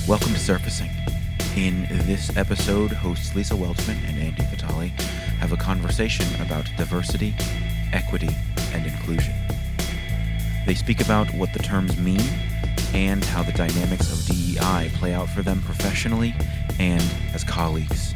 Welcome to Surfacing. In this episode, hosts Lisa Welchman and Andy Vitale have a conversation about diversity, equity, and inclusion. They speak about what the terms mean and how the dynamics of D.E.I. play out for them professionally and as colleagues.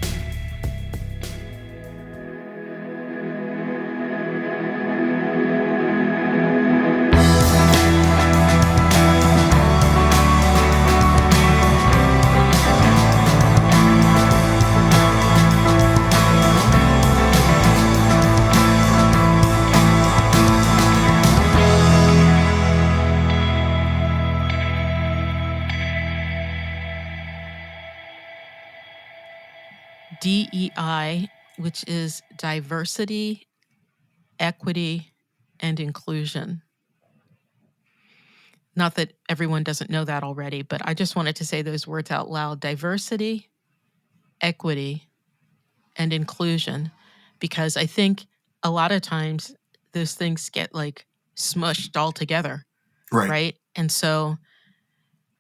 D.E.I., which is diversity, equity, and inclusion. Not that everyone doesn't know that already, but I just wanted to say those words out loud. Diversity, equity, and inclusion, because I think a lot of times those things get like smushed all together, right? And so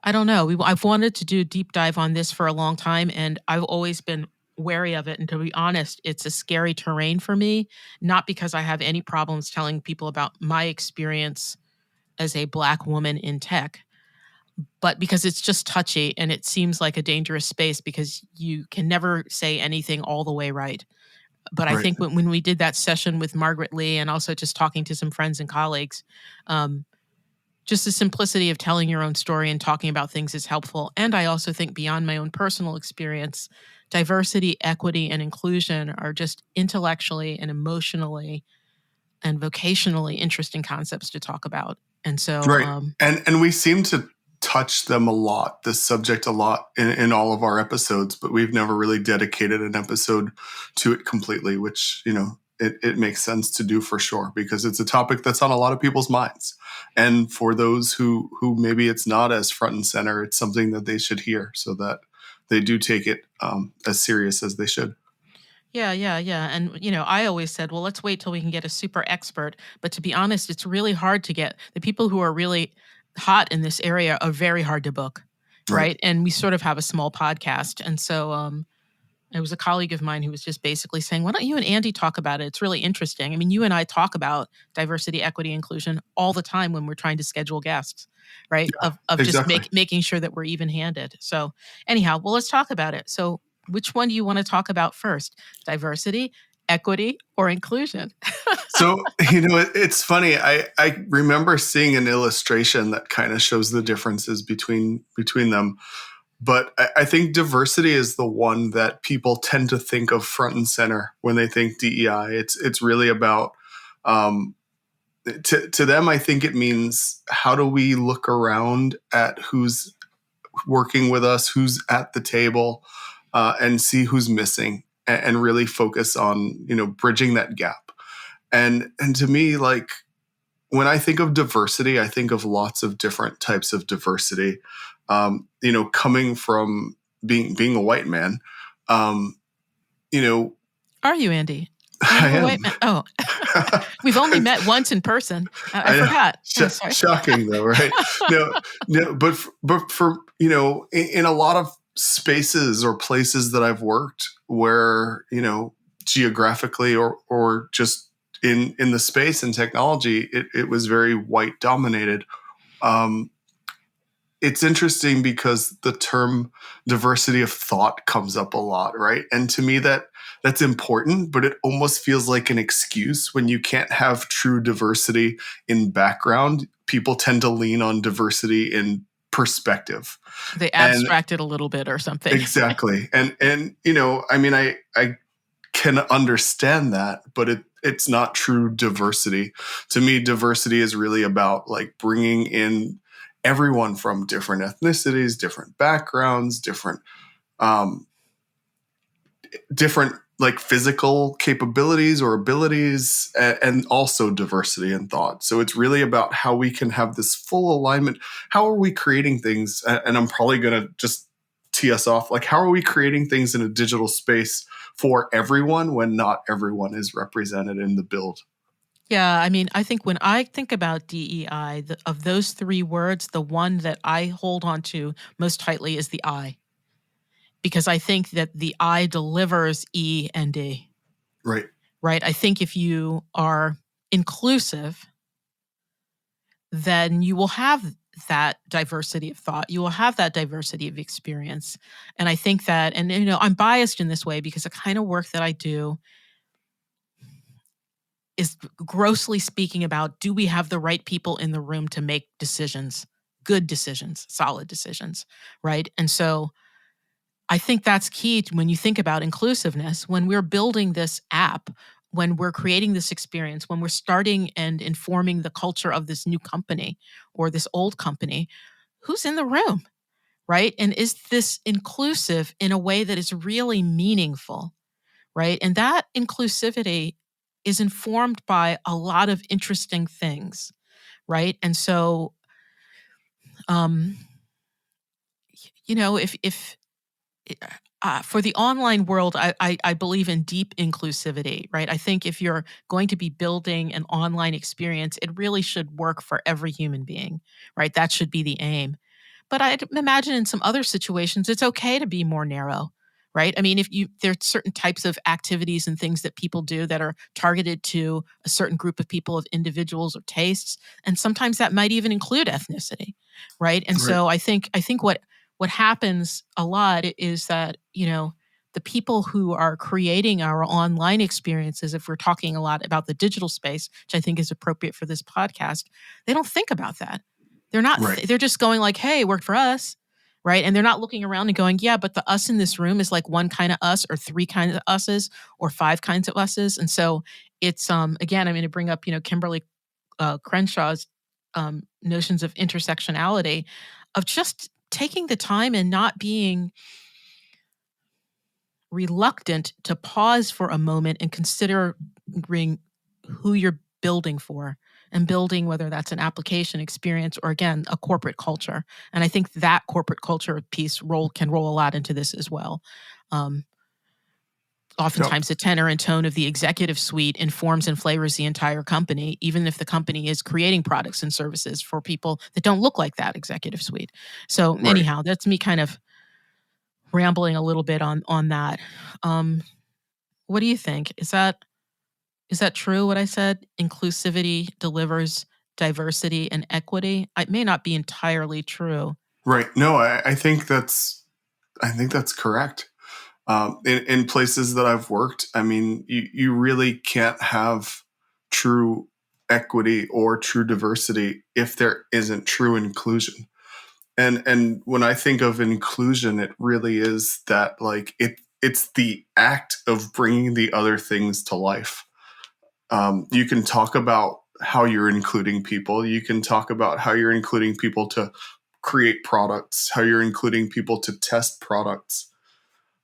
I don't know. I've wanted to do a deep dive on this for a long time, and I've always been wary of it. And to be honest, it's a scary terrain for me, not because I have any problems telling people about my experience as a Black woman in tech, but because it's just touchy and it seems like a dangerous space because you can never say anything all the way right. But I think when we did that session with Margaret Lee and also just talking to some friends and colleagues, just the simplicity of telling your own story and talking about things is helpful. And I also think beyond my own personal experience, diversity, equity, and inclusion are just intellectually and emotionally and vocationally interesting concepts to talk about. And so, and we seem to touch them a lot, this subject a lot in all of our episodes, but we've never really dedicated an episode to it completely, which, you know, it makes sense to do for sure, because it's a topic that's on a lot of people's minds. And for those who maybe it's not as front and center, it's something that they should hear so that they do take it as serious as they should. Yeah. And, you know, I always said, well, let's wait till we can get a super expert. But to be honest, it's really hard to get. The people who are really hot in this area are very hard to book, right? And we sort of have a small podcast. And so it was a colleague of mine who was just basically saying, why don't you and Andy talk about it? It's really interesting. I mean, you and I talk about diversity, equity, inclusion all the time when we're trying to schedule guests, right? Yeah, of exactly. just making sure that we're even-handed. So anyhow, well, let's talk about it. So which one do you want to talk about first? Diversity, equity, or inclusion? So, you know, it's funny. I remember seeing an illustration that kind of shows the differences between them. But I think diversity is the one that people tend to think of front and center when they think DEI. It's really about, to them, I think it means how do we look around at who's working with us, who's at the table, and see who's missing, and really focus on, you know, bridging that gap. And to me, like, when I think of diversity, I think of lots of different types of diversity. You know, coming from being a white man, you know. Are you, Andy? I am. White man? Oh, we've only met once in person. I forgot. Shocking, though, right? No, but for you know, in a lot of spaces or places that I've worked, where, you know, geographically or just in the space and technology, it was very white dominated. It's interesting because the term diversity of thought comes up a lot, right? And to me, that's important, but it almost feels like an excuse when you can't have true diversity in background. People tend to lean on diversity in perspective. They abstract it a little bit or something. Exactly. And you know, I mean, I can understand that, but it's not true diversity. To me, diversity is really about like bringing in everyone from different ethnicities, different backgrounds, different like physical capabilities or abilities, and also diversity in thought. So it's really about how we can have this full alignment. How are we creating things? And I'm probably going to just tee us off. Like, how are we creating things in a digital space for everyone when not everyone is represented in the build? Yeah, I mean, I think when I think about DEI, of those three words, the one that I hold on to most tightly is the I, because I think that the I delivers E and D, Right. right? I think if you are inclusive, then you will have that diversity of thought. You will have that diversity of experience. And I think that, and I'm biased in this way because the kind of work that I do is grossly speaking about, do we have the right people in the room to make decisions, good decisions, solid decisions, right? And so I think that's key when you think about inclusiveness. When we're building this app, when we're creating this experience, when we're starting and informing the culture of this new company or this old company, who's in the room, right? And is this inclusive in a way that is really meaningful, right? And that inclusivity is informed by a lot of interesting things, right? And so, um, if for the online world, I believe in deep inclusivity, right? I think if you're going to be building an online experience, it really should work for every human being, right? That should be the aim. But I'd imagine in some other situations, it's okay to be more narrow, right? I mean, there's certain types of activities and things that people do that are targeted to a certain group of people, of individuals or tastes, and sometimes that might even include ethnicity, right? And Right. so I think what happens a lot is that the people who are creating our online experiences, if we're talking a lot about the digital space, which I think is appropriate for this podcast, they don't think about that. They're not, Right. they're just going like, hey, it worked for us, right? And they're not looking around and going, yeah, but the us in this room is like one kind of us or three kinds of us's or five kinds of us's. And so it's, again, I'm going to bring up, Kimberly Crenshaw's notions of intersectionality, of just taking the time and not being reluctant to pause for a moment and considering who you're building for, and building whether that's an application experience or, again, a corporate culture. And I think that corporate culture piece can roll a lot into this as well. Oftentimes the tenor and tone of the executive suite informs and flavors the entire company, even if the company is creating products and services for people that don't look like that executive suite. So anyhow, that's me kind of rambling a little bit on that. What do you think? Is that true, what I said? Inclusivity delivers diversity and equity? It may not be entirely true. Right. No, I think that's correct. In places that I've worked, I mean, you really can't have true equity or true diversity if there isn't true inclusion. And when I think of inclusion, it really is that, like, it's the act of bringing the other things to life. You can talk about how you're including people. You can talk about how you're including people to create products, how you're including people to test products.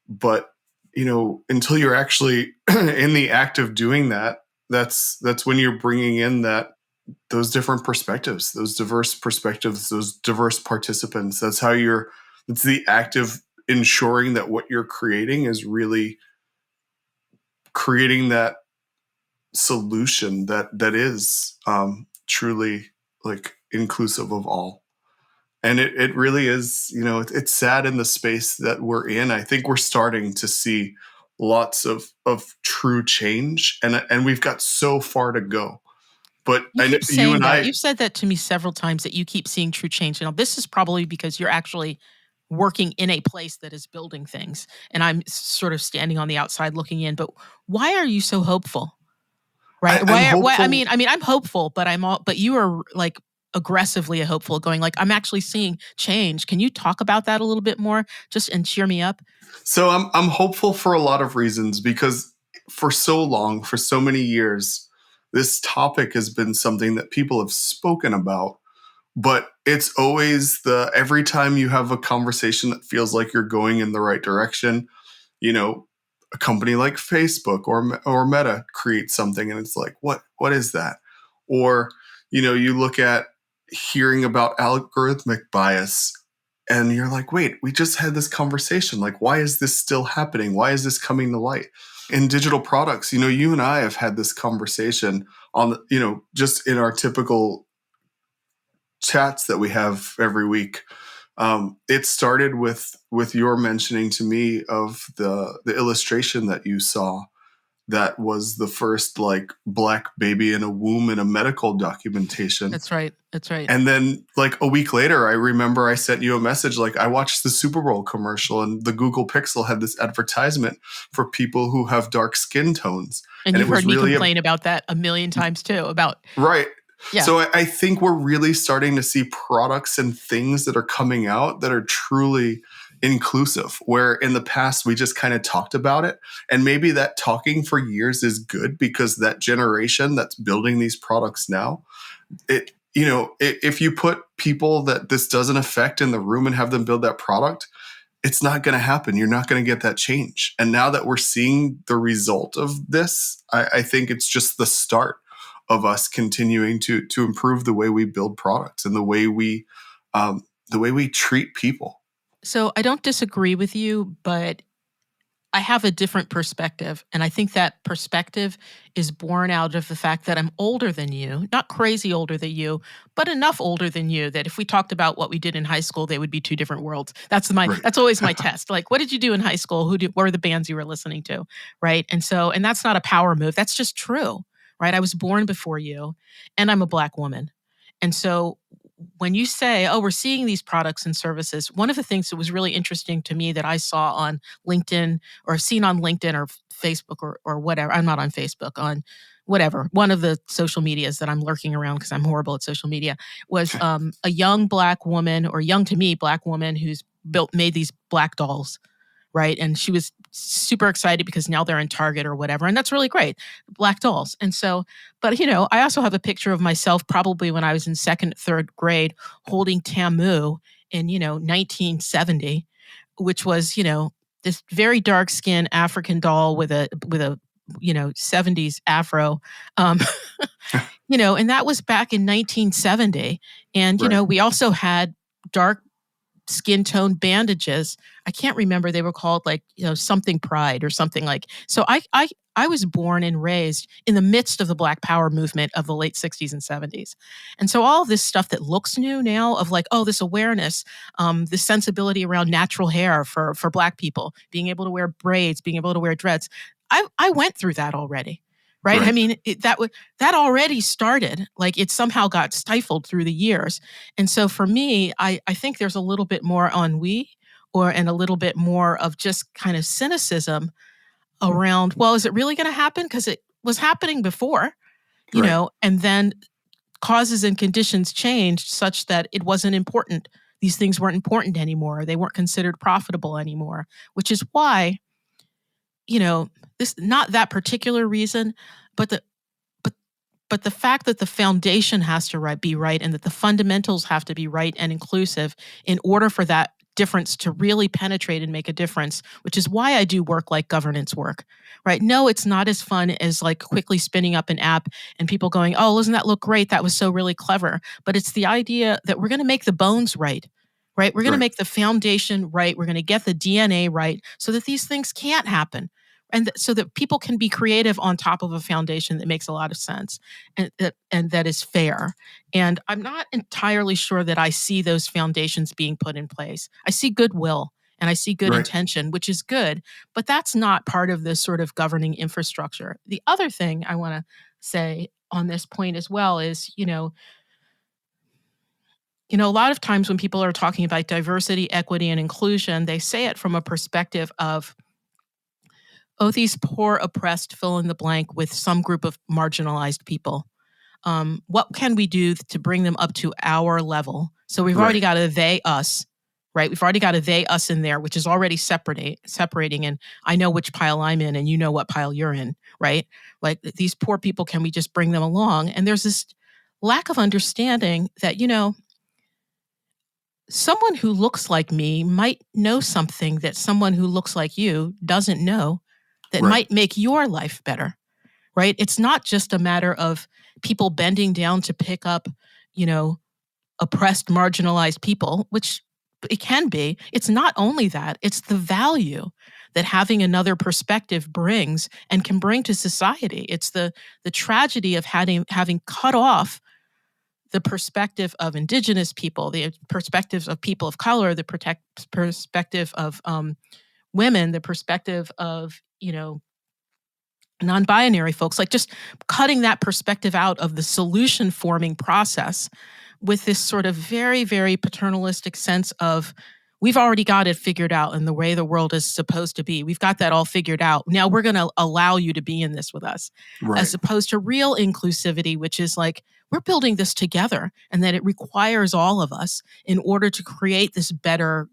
But, until you're actually in the act of doing that, that's when you're bringing in those different perspectives, those diverse perspectives, those diverse participants. It's the act of ensuring that what you're creating is really creating that solution that is truly, like, inclusive of all. And it really is, it's sad in the space that we're in. I think we're starting to see lots of true change, and we've got so far to go. But You I know keep you saying and that. I. You've said that to me several times, that you keep seeing true change. Now, this is probably because you're actually working in a place that is building things, and I'm sort of standing on the outside looking in. But why are you so hopeful? Right? I'm Why? I hopeful. mean, I'm hopeful, but but you are like aggressively hopeful, going like, I'm actually seeing change. Can you talk about that a little bit more, just and cheer me up? So I'm hopeful for a lot of reasons, because for so long, for so many years, this topic has been something that people have spoken about, but it's always every time you have a conversation that feels like you're going in the right direction, a company like Facebook or Meta creates something, and it's like, what is that? Or, you look at hearing about algorithmic bias, and you're like, wait, we just had this conversation. Like, why is this still happening? Why is this coming to light? In digital products, you and I have had this conversation on the, just in our typical chats that we have every week. It started with your mentioning to me of the illustration that you saw. That was the first like black baby in a womb in a medical documentation. That's right. And then like a week later, I remember I sent you a message like, I watched the Super Bowl commercial and the Google Pixel had this advertisement for people who have dark skin tones. And you've heard me complain about that a million times too, Right. Yeah. So I think we're really starting to see products and things that are coming out that are truly inclusive, where in the past we just kind of talked about it. And maybe that talking for years is good because that generation that's building these products now, if you put people that this doesn't affect in the room and have them build that product, it's not going to happen. You're not going to get that change. And now that we're seeing the result of this, I think it's just the start of us continuing to improve the way we build products and the way we treat people. So I don't disagree with you, but I have a different perspective. And I think that perspective is born out of the fact that I'm older than you, not crazy older than you, but enough older than you that if we talked about what we did in high school, they would be two different worlds. That's always my test. Like, what did you do in high school? What were the bands you were listening to? Right. And that's not a power move. That's just true. Right. I was born before you and I'm a Black woman. And so when you say, oh, we're seeing these products and services, one of the things that was really interesting to me that I saw on LinkedIn or seen on LinkedIn or Facebook or whatever, I'm not on Facebook, on whatever, one of the social medias that I'm lurking around because I'm horrible at social media, was a young Black woman, or young to me Black woman, who's made these Black dolls. Right. And she was super excited because now they're in Target or whatever. And that's really great. Black dolls. And so, but I also have a picture of myself probably when I was in second, third grade holding Tamu in, 1970, which was, this very dark skinned African doll with a 70s afro. And that was back in 1970. And, Right. We also had dark skin tone bandages. I can't remember. They were called something Pride or something like. So I was born and raised in the midst of the Black Power movement of the late 60s and 70s. And so all of this stuff that looks new now of this awareness, this sensibility around natural hair for Black people, being able to wear braids, being able to wear dreads. I went through that already. Right. I mean, that already started. It somehow got stifled through the years. And so for me, I think there's a little bit more ennui and a little bit more of just kind of cynicism around, well, is it really going to happen? Because it was happening before, and then causes and conditions changed such that it wasn't important. These things weren't important anymore. They weren't considered profitable anymore, which is why, this not that particular reason, but the fact that the foundation has to be right and that the fundamentals have to be right and inclusive in order for that difference to really penetrate and make a difference, which is why I do work like governance work, right? No, it's not as fun as quickly spinning up an app and people going, oh, doesn't that look great? That was so really clever. But it's the idea that we're going to make the bones right? We're going to make the foundation right. We're going to get the DNA right so that these things can't happen. And so that people can be creative on top of a foundation that makes a lot of sense and that is fair. And I'm not entirely sure that I see those foundations being put in place. I see goodwill and I see good intention, which is good, but that's not part of this sort of governing infrastructure. The other thing I want to say on this point as well is, a lot of times when people are talking about diversity, equity, and inclusion, they say it from a perspective of, oh, these poor, oppressed, fill in the blank with some group of marginalized people. What can we do to bring them up to our level? So we've already got a they, us, right? We've already got a they, us in there, which is already separating. And I know which pile I'm in and you know what pile you're in, right? These poor people, can we just bring them along? And there's this lack of understanding that, someone who looks like me might know something that someone who looks like you doesn't know that might make your life better, right? It's not just a matter of people bending down to pick up, oppressed, marginalized people, which it can be. It's not only that, it's the value that having another perspective brings and can bring to society. It's the tragedy of having cut off the perspective of Indigenous people, the perspectives of people of color, the perspective of women, the perspective of, non-binary folks, like just cutting that perspective out of the solution forming process with this sort of very, very paternalistic sense of, we've already got it figured out in the way the world is supposed to be. We've got that all figured out. Now we're going to allow you to be in this with us, Right. as opposed to real inclusivity, which is like, we're building this together, and that it requires all of us in order to create this better,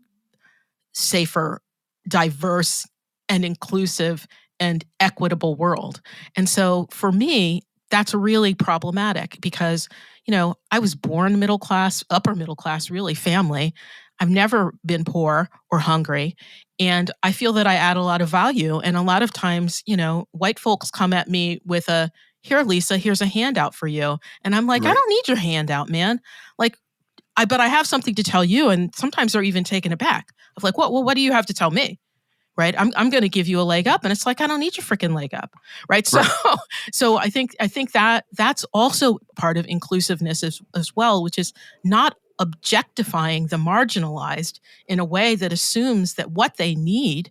safer, diverse, and inclusive and equitable world. And so for me, that's really problematic because, I was born middle class, upper middle class, really family. I've never been poor or hungry. And I feel that I add a lot of value. And a lot of times, white folks come at me with here, Lisa, here's a handout for you. And I'm like, Right. I don't need your handout, man. Like, but I have something to tell you. And sometimes they're even taken aback of like, what do you have to tell me? Right. I'm going to give you a leg up. And it's like, I don't need your freaking leg up. Right. So, Right. so I think that's also part of inclusiveness as well, which is not objectifying the marginalized in a way that assumes that what they need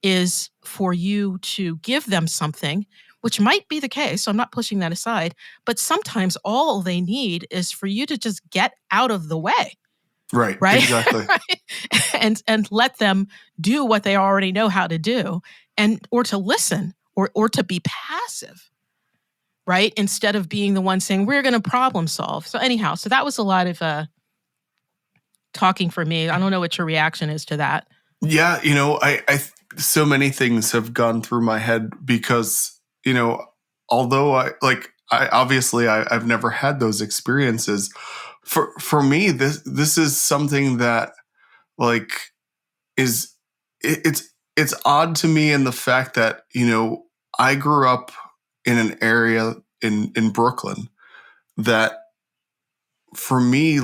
is for you to give them something, which might be the case. So I'm not pushing that aside, but sometimes all they need is for you to just get out of the way. Right. Right. Exactly. and let them do what they already know how to do, or to listen or to be passive. Right. Instead of being the one saying, we're going to problem solve. So anyhow, so that was a lot of talking for me. I don't know what your reaction is to that. Yeah. I so many things have gone through my head because, although I've never had those experiences. For me, this is something that it's odd to me in the fact that, I grew up in an area in Brooklyn that for me,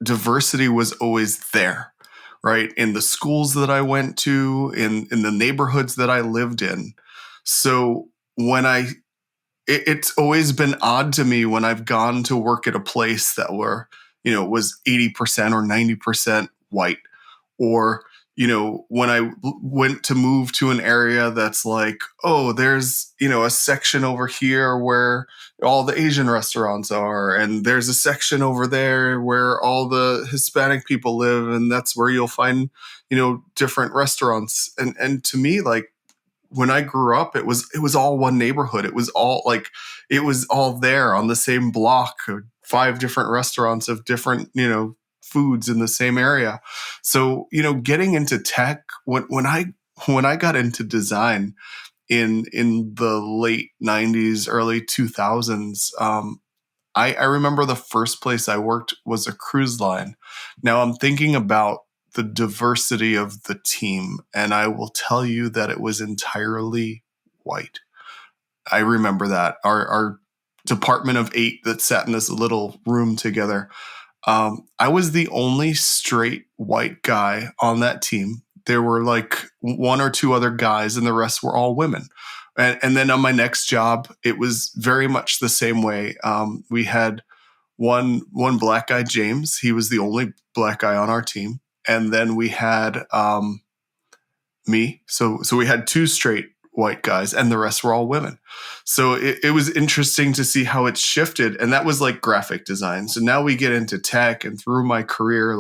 diversity was always there, right? In the schools that I went to, in the neighborhoods that I lived in. So when it's always been odd to me when I've gone to work at a place that was 80% or 90% white, or, when I went to move to an area that's like, oh, there's, a section over here where all the Asian restaurants are, and there's a section over there where all the Hispanic people live, and that's where you'll find, different restaurants. And to me, when I grew up, it was all one neighborhood. It was all there on the same block, 5 different restaurants of different, foods in the same area. So, getting into tech, when I got into design in the late 90s, early 2000s, I remember the first place I worked was a cruise line. Now I'm thinking about the diversity of the team, and I will tell you that it was entirely white. I remember that our department of 8 that sat in this little room together. I was the only straight white guy on that team. There were 1 or 2 other guys, and the rest were all women. And then on my next job, it was very much the same way. We had one black guy, James. He was the only black guy on our team. And then we had me. So we had 2 straight white guys, and the rest were all women. So it was interesting to see how it shifted. And that was graphic design. So now we get into tech, and through my career,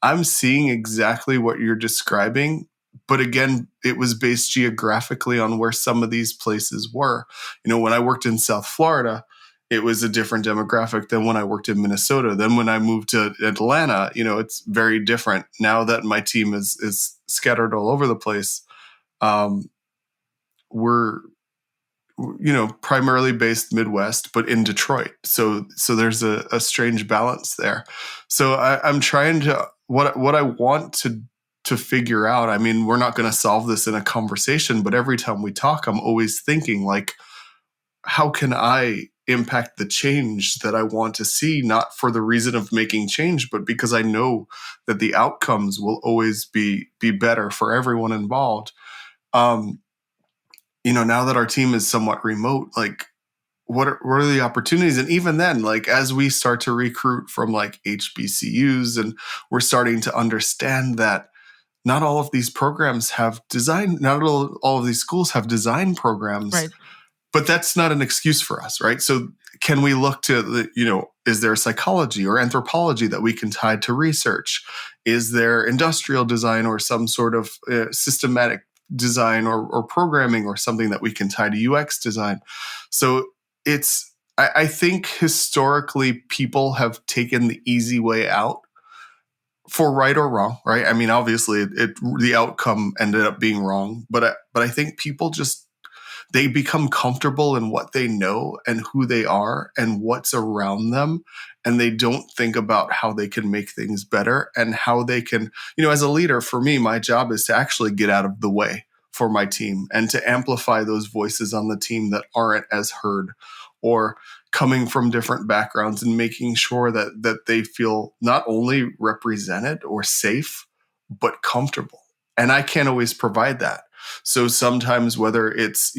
I'm seeing exactly what you're describing. But again, it was based geographically on where some of these places were. When I worked in South Florida, it was a different demographic than when I worked in Minnesota. Then when I moved to Atlanta, it's very different. Now that my team is scattered all over the place, we're primarily based Midwest, but in Detroit. So there's a strange balance there. So I'm trying to what I want to figure out. I mean, we're not going to solve this in a conversation, but every time we talk, I'm always thinking how can I impact the change that I want to see, not for the reason of making change, but because I know that the outcomes will always be better for everyone involved. Now that our team is somewhat remote, like what are the opportunities? And even then, like as we start to recruit from like HBCUs, and we're starting to understand that not all of these programs have design, not all of these schools have design programs, Right. but that's not an excuse for us, right? So can we look to is there psychology or anthropology that we can tie to research? Is there industrial design or some sort of systematic design or programming or something that we can tie to UX design? So I think historically people have taken the easy way out, for right or wrong, right? I mean, obviously the outcome ended up being wrong, but I think people they become comfortable in what they know and who they are and what's around them. And they don't think about how they can make things better and how they can, as a leader, for me, my job is to actually get out of the way for my team and to amplify those voices on the team that aren't as heard or coming from different backgrounds, and making sure that they feel not only represented or safe, but comfortable. And I can't always provide that. So sometimes, whether it's,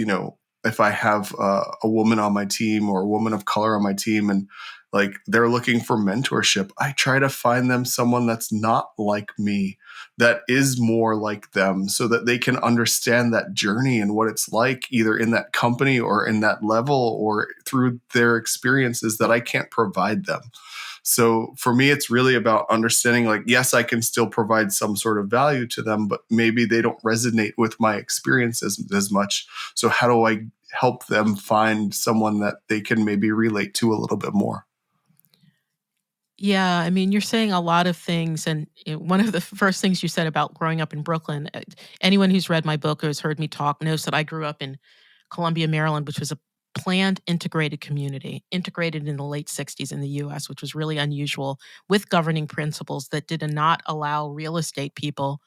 if I have a woman on my team or a woman of color on my team, and like they're looking for mentorship, I try to find them someone that's not like me, that is more like them, so that they can understand that journey and what it's like, either in that company or in that level or through their experiences that I can't provide them. So for me, it's really about understanding, like, yes, I can still provide some sort of value to them, but maybe they don't resonate with my experiences as much. So how do I help them find someone that they can maybe relate to a little bit more? Yeah, I mean, you're saying a lot of things, and one of the first things you said about growing up in Brooklyn, anyone who's read my book or has heard me talk knows that I grew up in Columbia, Maryland, which was a planned integrated community, integrated in the late 60s in the US, which was really unusual, with governing principles that did not allow real estate people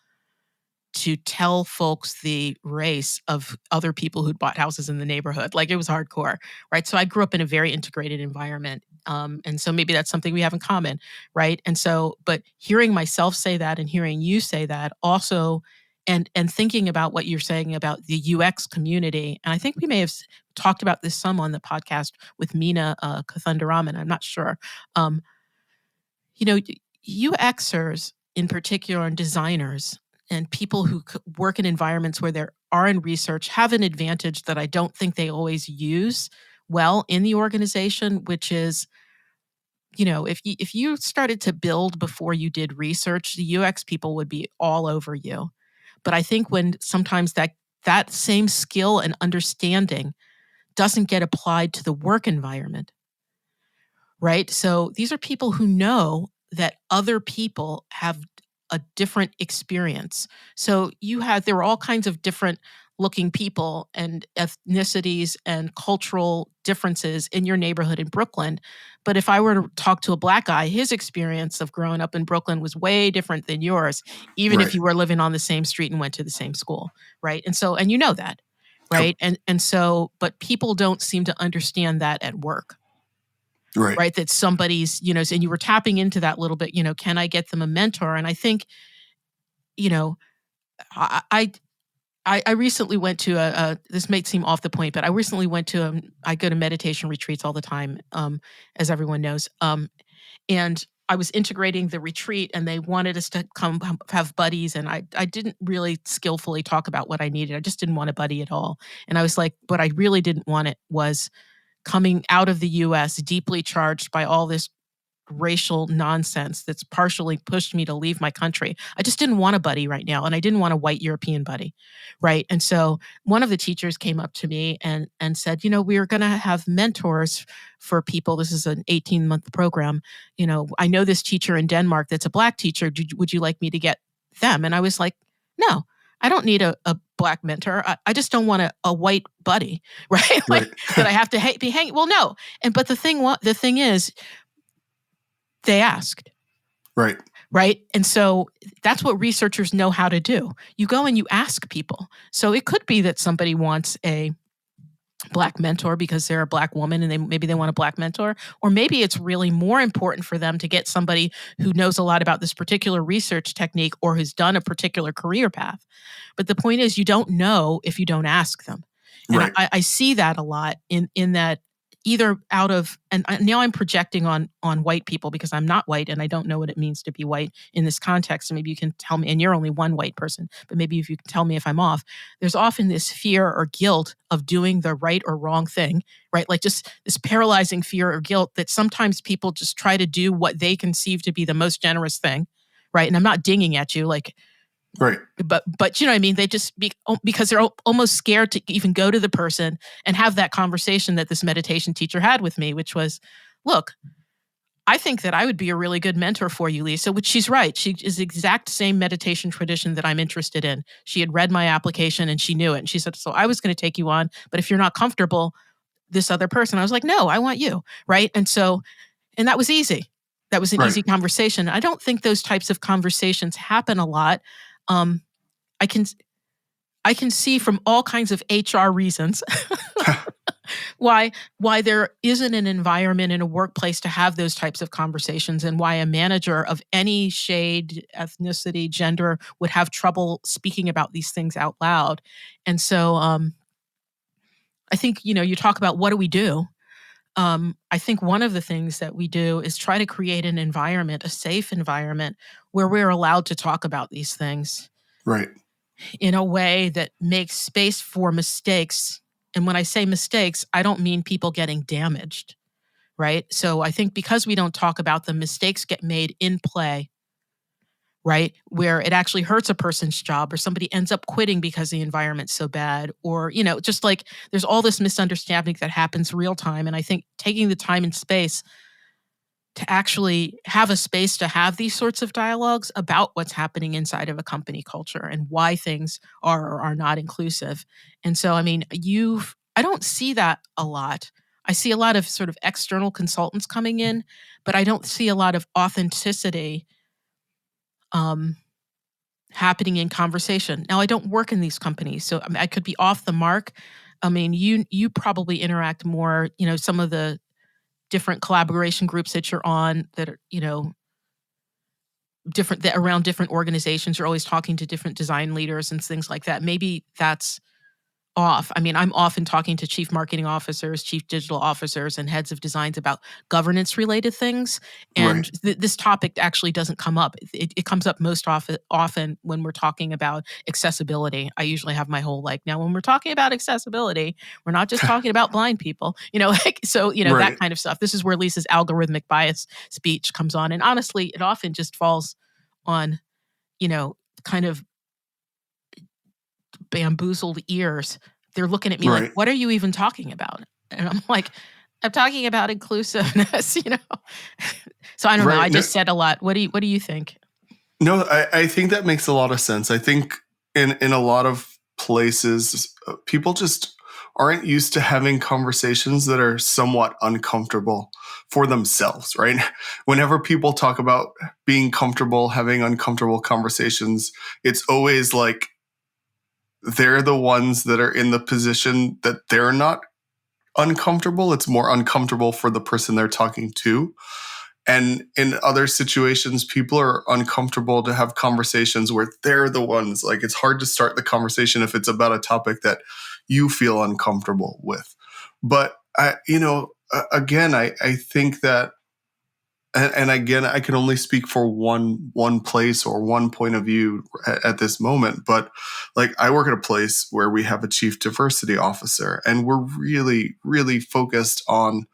to tell folks the race of other people who'd bought houses in the neighborhood. Like, it was hardcore, right? So I grew up in a very integrated environment. And so maybe that's something we have in common, right? And so, but hearing myself say that and hearing you say that also, and thinking about what you're saying about the UX community, and I think we may have talked about this some on the podcast with Meena Kathundaraman, I'm not sure. Um, UXers in particular, and designers and people who work in environments where there are in research have an advantage that I don't think they always use well in the organization, which is, if you started to build before you did research, the UX people would be all over you. But I think when sometimes that same skill and understanding doesn't get applied to the work environment, right? So these are people who know that other people have a different experience. So there were all kinds of different looking people and ethnicities and cultural differences in your neighborhood in Brooklyn. But if I were to talk to a Black guy, his experience of growing up in Brooklyn was way different than yours, even if Right. you were living on the same street and went to the same school, right? And so, and you know that, Yep. right? But people don't seem to understand that at work. Right. That somebody's, and you were tapping into that a little bit, can I get them a mentor? And I think, I recently went to this may seem off the point, but I recently went to, I go to meditation retreats all the time, as everyone knows. And I was integrating the retreat, and they wanted us to come have buddies. And I didn't really skillfully talk about what I needed. I just didn't want a buddy at all. And I was like, what I really didn't want it was coming out of the US deeply charged by all this racial nonsense that's partially pushed me to leave my country. I just didn't want a buddy right now, and I didn't want a white European buddy, right? And so one of the teachers came up to me and said, we're going to have mentors for people. This is an 18-month program. I know this teacher in Denmark that's a Black teacher. Would you like me to get them? And I was like, no. I don't need a Black mentor. I just don't want a white buddy, right? Like, that I have to be hanging. Well, no. But the thing is, they asked. Right. Right. And so that's what researchers know how to do. You go and you ask people. So it could be that somebody wants a Black mentor because they're a Black woman and maybe they want a Black mentor. Or maybe it's really more important for them to get somebody who knows a lot about this particular research technique or has done a particular career path. But the point is, you don't know if you don't ask them. And Right. I see that a lot in that either out of, and now I'm projecting on white people because I'm not white and I don't know what it means to be white in this context. So maybe you can tell me, and you're only one white person, but maybe if you can tell me if I'm off, there's often this fear or guilt of doing the right or wrong thing, right? Like just this paralyzing fear or guilt that sometimes people just try to do what they conceive to be the most generous thing, right? And I'm not dinging at you, like, Right. But you know what I mean? They just because they're almost scared to even go to the person and have that conversation that this meditation teacher had with me, which was, look, I think that I would be a really good mentor for you, Lisa, which she's right. She is the exact same meditation tradition that I'm interested in. She had read my application and she knew it. And she said, so I was going to take you on, but if you're not comfortable, this other person. I was like, no, I want you. Right. And that was easy. That was an easy conversation. I don't think those types of conversations happen a lot. I can see from all kinds of HR reasons why there isn't an environment in a workplace to have those types of conversations, and why a manager of any shade, ethnicity, gender would have trouble speaking about these things out loud. And so I think, you talk about what do we do? I think one of the things that we do is try to create an environment, a safe environment, where we're allowed to talk about these things. Right. In a way that makes space for mistakes. And when I say mistakes, I don't mean people getting damaged, right? So I think because we don't talk about them, mistakes get made in play, right? Where it actually hurts a person's job or somebody ends up quitting because the environment's so bad, or, just like there's all this misunderstanding that happens real time. And I think taking the time and space to actually have a space to have these sorts of dialogues about what's happening inside of a company culture and why things are or are not inclusive. And so, I mean, I don't see that a lot. I see a lot of sort of external consultants coming in, but I don't see a lot of authenticity happening in conversation. Now, I don't work in these companies, so I could be off the mark. I mean, you probably interact more, some of the different collaboration groups that you're on that are, different around different organizations. You're always talking to different design leaders and things like that. Maybe that's off. I mean, I'm often talking to chief marketing officers, chief digital officers, and heads of designs about governance related things. And this topic actually doesn't come up. It comes up most often when we're talking about accessibility. I usually have my whole now when we're talking about accessibility, we're not just talking about blind people, that kind of stuff. This is where Lisa's algorithmic bias speech comes on. And honestly, it often just falls on, kind of bamboozled ears. They're looking at me like, what are you even talking about? And I'm like, I'm talking about inclusiveness, So I don't know. I just said a lot. What do you think? No, I think that makes a lot of sense. I think in a lot of places, people just aren't used to having conversations that are somewhat uncomfortable for themselves, right? Whenever people talk about being comfortable, having uncomfortable conversations, it's always like, they're the ones that are in the position that they're not uncomfortable. It's more uncomfortable for the person they're talking to. And in other situations, people are uncomfortable to have conversations where they're the ones, like it's hard to start the conversation if it's about a topic that you feel uncomfortable with. But I think that, and again, I can only speak for one place or one point of view at this moment. But I work at a place where we have a chief diversity officer, and we're really, really focused on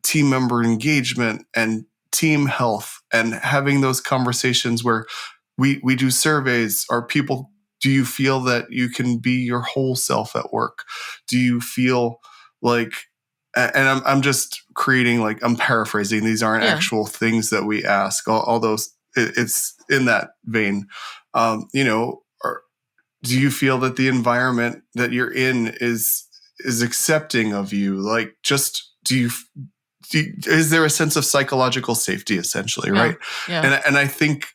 team member engagement and team health, and having those conversations where we do surveys. Do you feel that you can be your whole self at work? Do you feel and I'm just creating, I'm paraphrasing. These aren't actual things that we ask, although it's in that vein. Do you feel that the environment that you're in is accepting of you? Is there a sense of psychological safety, essentially, right? Yeah. And I think,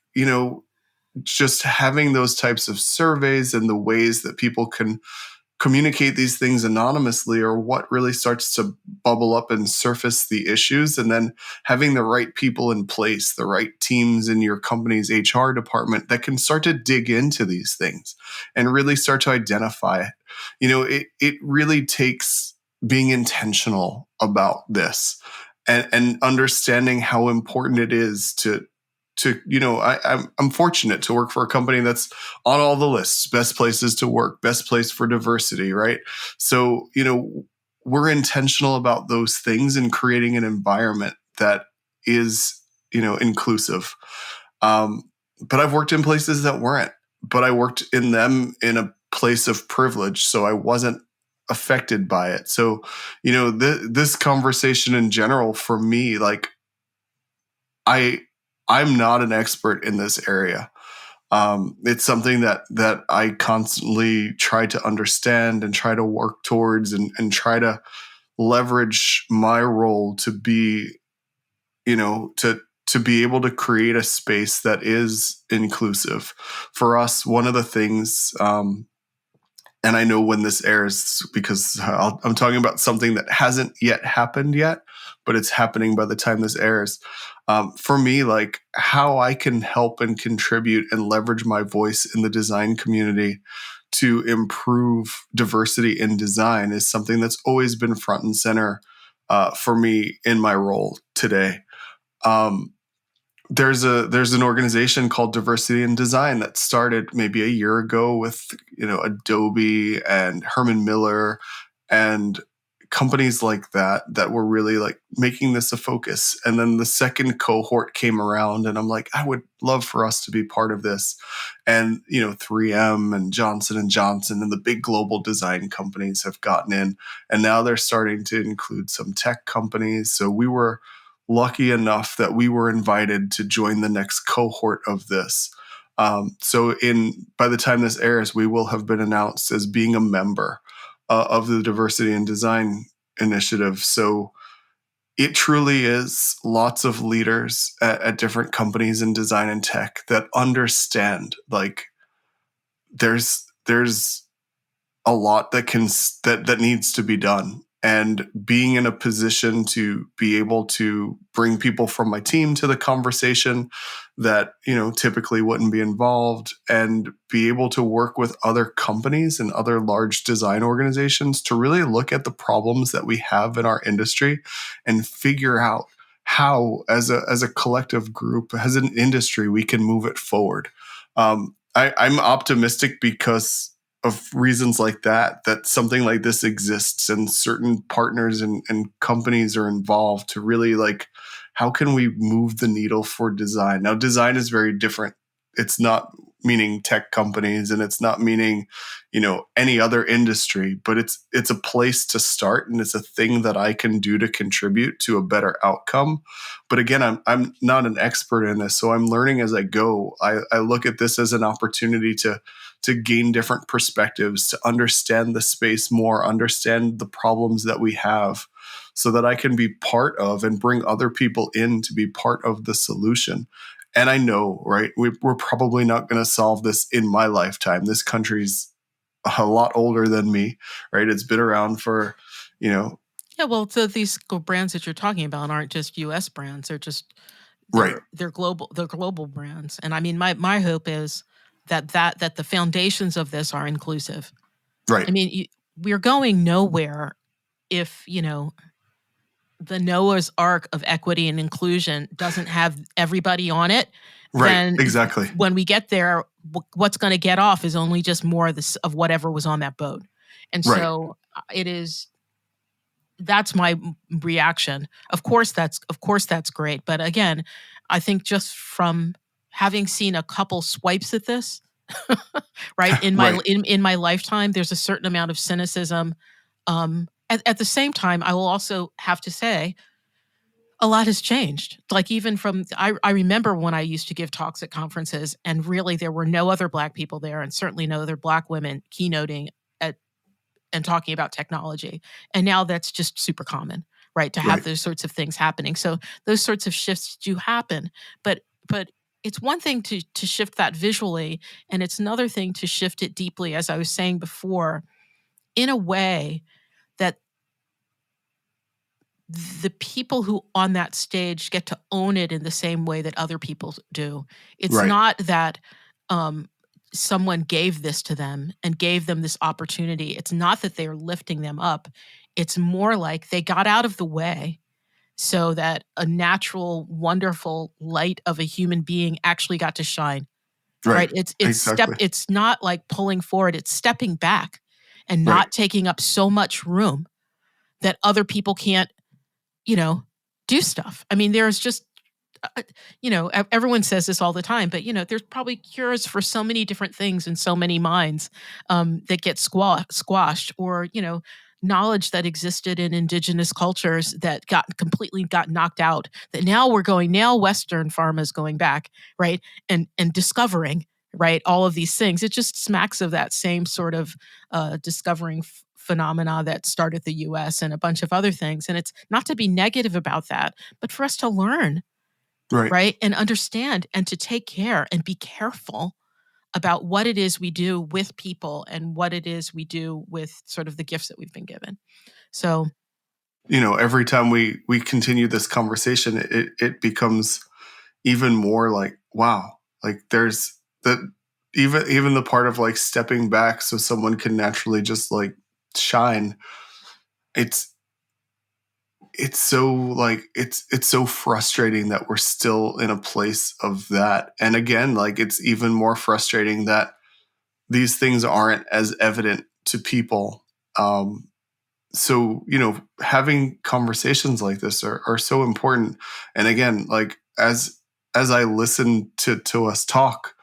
just having those types of surveys and the ways that people can communicate these things anonymously, or what really starts to bubble up and surface the issues, and then having the right people in place, the right teams in your company's HR department that can start to dig into these things and really start to identify it. It really takes being intentional about this and understanding how important it is to I'm fortunate to work for a company that's on all the lists: best places to work, best place for diversity, right? So, we're intentional about those things and creating an environment that is, inclusive. But I've worked in places that weren't, but I worked in them in a place of privilege, so I wasn't affected by it. So, this conversation in general for me, like, I'm not an expert in this area. It's something that I constantly try to understand and try to work towards, and try to leverage my role to be, to be able to create a space that is inclusive. For us, one of the things, and I know when this airs, because I'm talking about something that hasn't yet happened yet, but it's happening by the time this airs. For me, like, how I can help and contribute and leverage my voice in the design community to improve diversity in design is something that's always been front and center for me in my role today. There's an organization called Diversity in Design that started maybe a year ago with Adobe and Herman Miller and companies like that were really like making this a focus. And then the second cohort came around, and I'm like, I would love for us to be part of this. And 3M and Johnson & Johnson and the big global design companies have gotten in, and now they're starting to include some tech companies. So we were lucky enough that we were invited to join the next cohort of this. So by the time this airs, we will have been announced as being a member of the Diversity in Design initiative. So it truly is lots of leaders at different companies in design and tech that understand, like, there's a lot that needs to be done. And being in a position to be able to bring people from my team to the conversation that, typically wouldn't be involved, and be able to work with other companies and other large design organizations to really look at the problems that we have in our industry and figure out how, as a collective group, as an industry, we can move it forward. I'm optimistic because of reasons like that something like this exists, and certain partners and companies are involved to really, like, how can we move the needle for design? Now, design is very different. It's not meaning tech companies, and it's not meaning, any other industry, but it's a place to start, and it's a thing that I can do to contribute to a better outcome. But again, I'm not an expert in this, so I'm learning as I go. I look at this as an opportunity to gain different perspectives, to understand the space more, understand the problems that we have, so that I can be part of and bring other people in to be part of the solution. And I know, right, we're probably not going to solve this in my lifetime. This country's a lot older than me, right? It's been around for, Yeah, well, so these brands that you're talking about aren't just U.S. brands. They're just right. They're global brands. And I mean, my hope is that the foundations of this are inclusive. Right. I mean, we're going nowhere if, the Noah's Ark of equity and inclusion doesn't have everybody on it. Right. Then exactly. When we get there, what's going to get off is only just more of whatever was on that boat. And Right. so that's my reaction. Of course that's great. But again, I think just from having seen a couple swipes at this, right, in my Right. in my lifetime, there's a certain amount of cynicism. At the same time, I will also have to say, a lot has changed. Like, even from, I remember when I used to give talks at conferences, and really there were no other Black people there, and certainly no other Black women keynoting and talking about technology. And now that's just super common, right? To have Right. those sorts of things happening. So those sorts of shifts do happen, but it's one thing to shift that visually, and it's another thing to shift it deeply, as I was saying before, in a way that the people who on that stage get to own it in the same way that other people do. It's Right. not that someone gave this to them and gave them this opportunity. It's not that they're lifting them up. It's more like they got out of the way so that a natural, wonderful light of a human being actually got to shine. Right? It's Exactly. It's not like pulling forward. It's stepping back and not Right. taking up so much room that other people can't, do stuff. I mean, there's just, everyone says this all the time, but, there's probably cures for so many different things in so many minds that get squashed, or, knowledge that existed in indigenous cultures that got knocked out, that now Western pharma is going back, right? And discovering, right, all of these things. It just smacks of that same sort of discovering phenomena that started the US and a bunch of other things. And it's not to be negative about that, but for us to learn, right? And understand and to take care and be careful about what it is we do with people and what it is we do with sort of the gifts that we've been given. So, every time we continue this conversation, it becomes even more like, wow, like there's the even the part of like stepping back so someone can naturally just like shine. It's so like it's so frustrating that we're still in a place of that. And again, like it's even more frustrating that these things aren't as evident to people. So having conversations like this are so important. And again, like as I listen to us talk,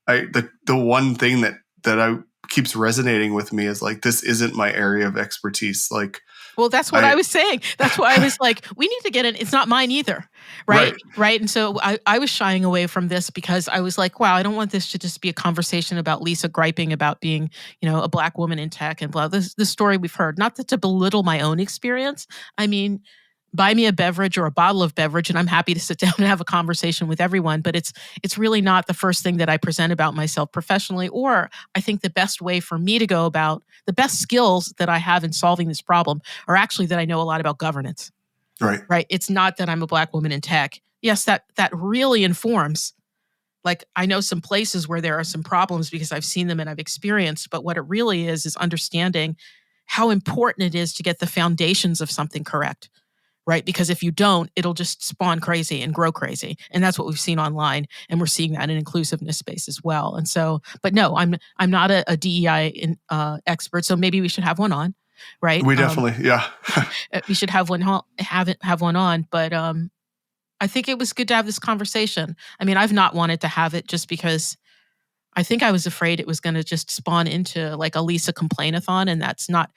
the one thing that I keeps resonating with me is like, this isn't my area of expertise. Like, well, that's what I was saying. That's why I was like, we need to get it. It's not mine either. Right. And so I was shying away from this because I was like, wow, I don't want this to just be a conversation about Lisa griping about being, a Black woman in tech and blah. This story we've heard, not to belittle my own experience. I mean, buy me a beverage or a bottle of beverage, and I'm happy to sit down and have a conversation with everyone. But it's really not the first thing that I present about myself professionally, or I think the best way for me to go about the best skills that I have in solving this problem are actually that I know a lot about governance. Right. It's not that I'm a Black woman in tech. Yes, that really informs. Like, I know some places where there are some problems because I've seen them and I've experienced, but what it really is understanding how important it is to get the foundations of something correct. Right? Because if you don't, it'll just spawn crazy and grow crazy. And that's what we've seen online. And we're seeing that in inclusiveness space as well. And so, but no, I'm not a DEI expert. So maybe we should have one on, right? We definitely, yeah. We should have one on. But I think it was good to have this conversation. I mean, I've not wanted to have it just because I think I was afraid it was going to just spawn into like a Lisa complainathon. And that's not,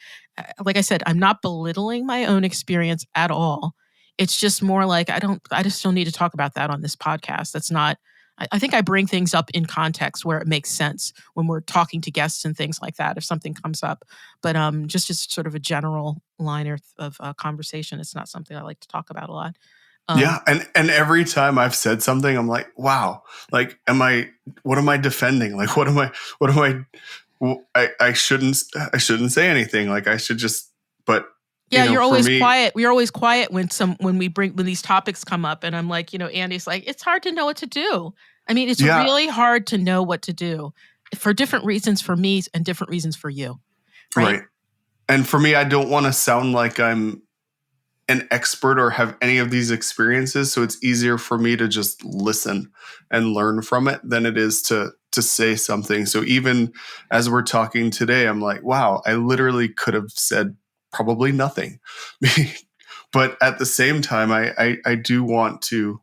like I said, I'm not belittling my own experience at all. It's just more like, I just don't need to talk about that on this podcast. That's not, I think I bring things up in context where it makes sense when we're talking to guests and things like that, if something comes up. But just as sort of a general line of conversation, it's not something I like to talk about a lot. Yeah. And every time I've said something, I'm like, wow, like, what am I defending? Like, I shouldn't say anything. Like I should just, but yeah, you're always quiet. We're always quiet when these topics come up. And I'm like, Andy's like, it's hard to know what to do. I mean, it's really hard to know what to do for different reasons for me and different reasons for you. Right. And for me, I don't want to sound like I'm an expert or have any of these experiences. So it's easier for me to just listen and learn from it than it is to say something. So even as we're talking today, I'm like, wow, I literally could have said probably nothing. But at the same time, I do want to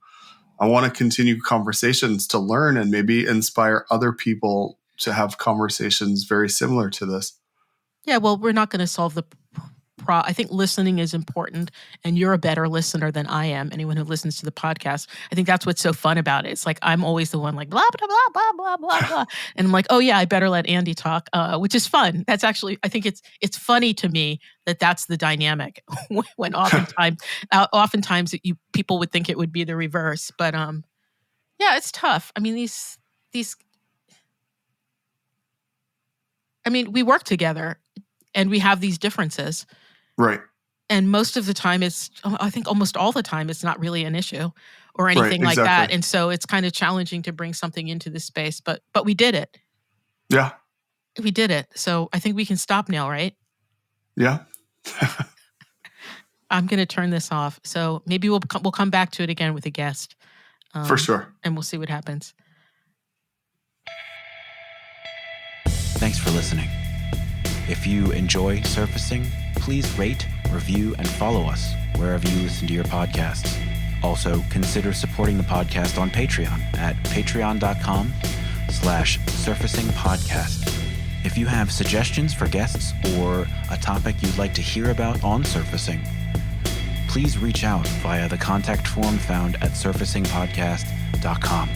continue conversations to learn and maybe inspire other people to have conversations very similar to this. Yeah, well, we're not going to solve the I think listening is important, and you're a better listener than I am. Anyone who listens to the podcast, I think that's what's so fun about it. It's like I'm always the one like blah blah blah blah blah blah blah, and I'm like, oh yeah, I better let Andy talk, which is fun. That's actually, I think it's funny to me that that's the dynamic. When oftentimes people would think it would be the reverse, but yeah, it's tough. I mean these. I mean, we work together. and we have these differences. Right. And most of the time I think almost all the time, it's not really an issue or anything like that. And so it's kind of challenging to bring something into this space, but we did it. Yeah. We did it. So I think we can stop now, right? Yeah. I'm going to turn this off. So maybe we'll come back to it again with a guest. For sure. And we'll see what happens. Thanks for listening. If you enjoy Surfacing, please rate, review, and follow us wherever you listen to your podcasts. Also, consider supporting the podcast on Patreon at patreon.com/surfacingpodcast. If you have suggestions for guests or a topic you'd like to hear about on Surfacing, please reach out via the contact form found at surfacingpodcast.com.